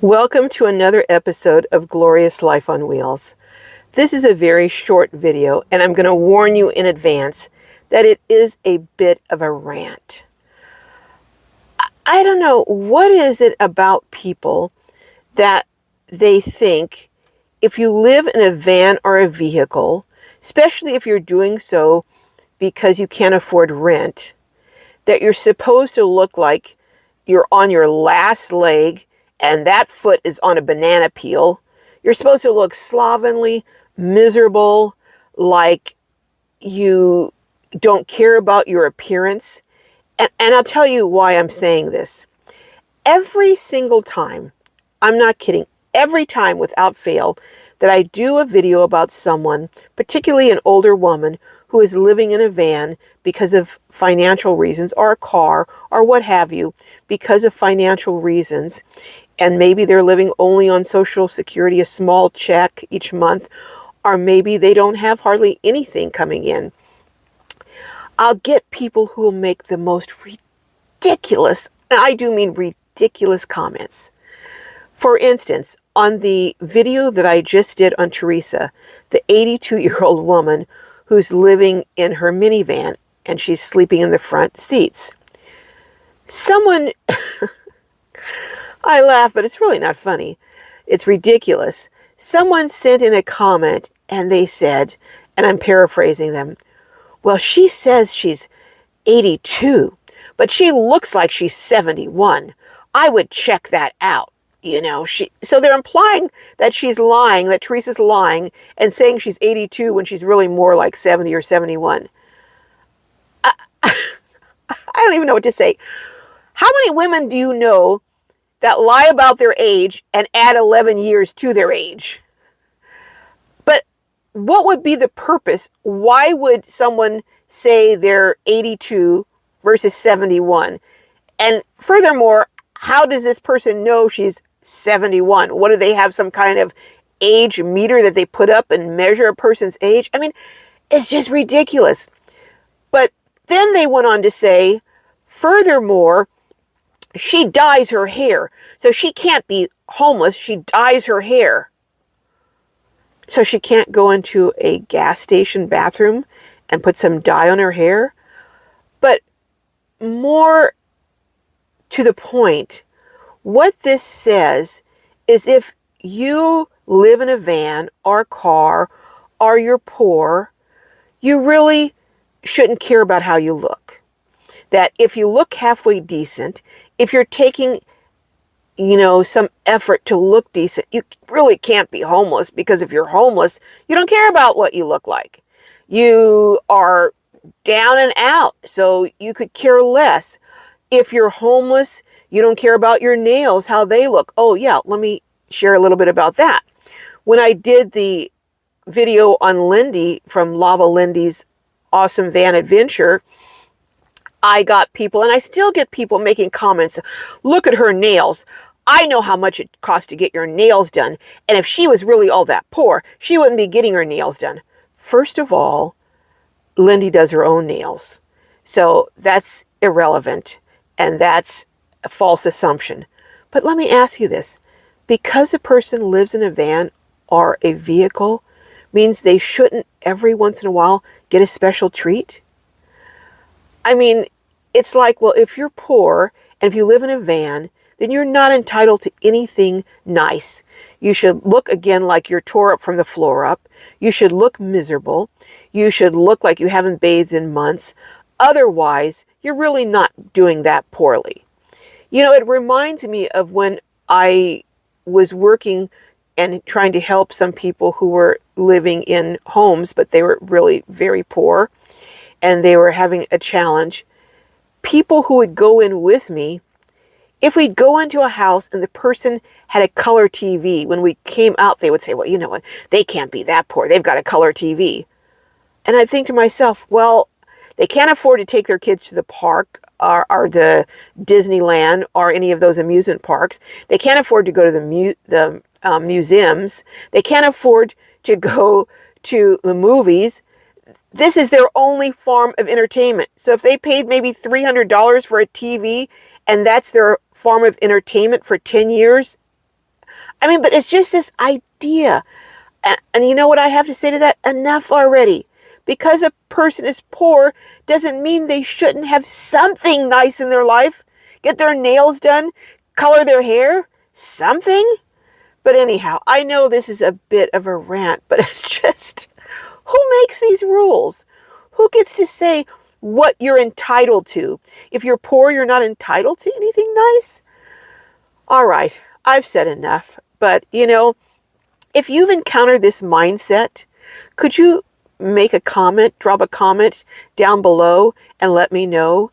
Welcome to another episode of Glorious Life on Wheels. This is a very short video, and I'm going to warn you in advance that it is a bit of a rant. I don't know, what is it about people that they think if you live in a van or a vehicle, especially if you're doing so because you can't afford rent, that you're supposed to look like you're on your last leg and that foot is on a banana peel. You're supposed to look slovenly, miserable, like you don't care about your appearance. And I'll tell you why I'm saying this. Every single time, I'm not kidding, every time without fail that I do a video about someone, particularly an older woman who is living in a van because of financial reasons, or a car, or what have you, because of financial reasons, and maybe they're living only on Social Security, a small check each month, or maybe they don't have hardly anything coming in. I'll get people who will make the most ridiculous, and I do mean ridiculous comments. For instance, on the video that I just did on Teresa, the 82-year-old woman who's living in her minivan and she's sleeping in the front seats. Someone, I laugh, but it's really not funny. It's ridiculous. Someone sent in a comment and they said, and I'm paraphrasing them, well, she says she's 82, but she looks like she's 71. I would check that out. So they're implying that she's lying, that Teresa's lying and saying she's 82 when she's really more like 70 or 71. I don't even know what to say. How many women do you know that lie about their age and add 11 years to their age? But what would be the purpose? Why would someone say they're 82 versus 71? And furthermore, how does this person know she's 71? What do they have, some kind of age meter that they put up and measure a person's age? I mean, it's just ridiculous. But then they went on to say, furthermore, she dyes her hair, so she can't be homeless. She dyes her hair. So she can't go into a gas station bathroom and put some dye on her hair. But more to the point, what this says is if you live in a van or a car or you're poor, you really shouldn't care about how you look. That if you look halfway decent, if you're taking, some effort to look decent, you really can't be homeless, because if you're homeless, you don't care about what you look like. You are down and out, so you could care less. If you're homeless, you don't care about your nails, how they look. Oh yeah, let me share a little bit about that. When I did the video on Lindy from Lava Lindy's Awesome Van Adventure, I got people, and I still get people making comments. Look at her nails. I know how much it costs to get your nails done. And if she was really all that poor, she wouldn't be getting her nails done. First of all, Lindy does her own nails. So that's irrelevant. And that's a false assumption. But let me ask you this. Because a person lives in a van or a vehicle means they shouldn't every once in a while get a special treat? I mean, it's like, well, if you're poor and if you live in a van, then you're not entitled to anything nice. You should look again like you're tore up from the floor up. You should look miserable. You should look like you haven't bathed in months. Otherwise, you're really not doing that poorly. It reminds me of when I was working and trying to help some people who were living in homes, but they were really very poor and they were having a challenge. People who would go in with me, if we'd go into a house and the person had a color TV, when we came out, they would say, well, you know what, they can't be that poor. They've got a color TV. And I think to myself, well, they can't afford to take their kids to the park or the Disneyland or any of those amusement parks. They can't afford to go to the museums. They can't afford to go to the movies. This is their only form of entertainment. So if they paid maybe $300 for a TV and that's their form of entertainment for 10 years, I mean, but it's just this idea. And you know what I have to say to that? Enough already. Because a person is poor doesn't mean they shouldn't have something nice in their life. Get their nails done, color their hair, something. But anyhow, I know this is a bit of a rant, but it's just, who makes these rules? Who gets to say what you're entitled to? If you're poor, you're not entitled to anything nice? All right, I've said enough. But, if you've encountered this mindset, could you make a comment, drop a comment down below and let me know?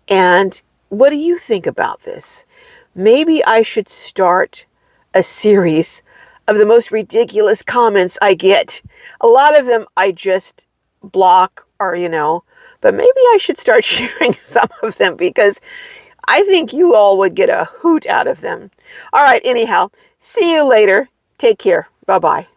And what do you think about this? Maybe I should start a series of the most ridiculous comments I get. A lot of them I just block or, but maybe I should start sharing some of them because I think you all would get a hoot out of them. All right, anyhow, see you later. Take care. Bye-bye.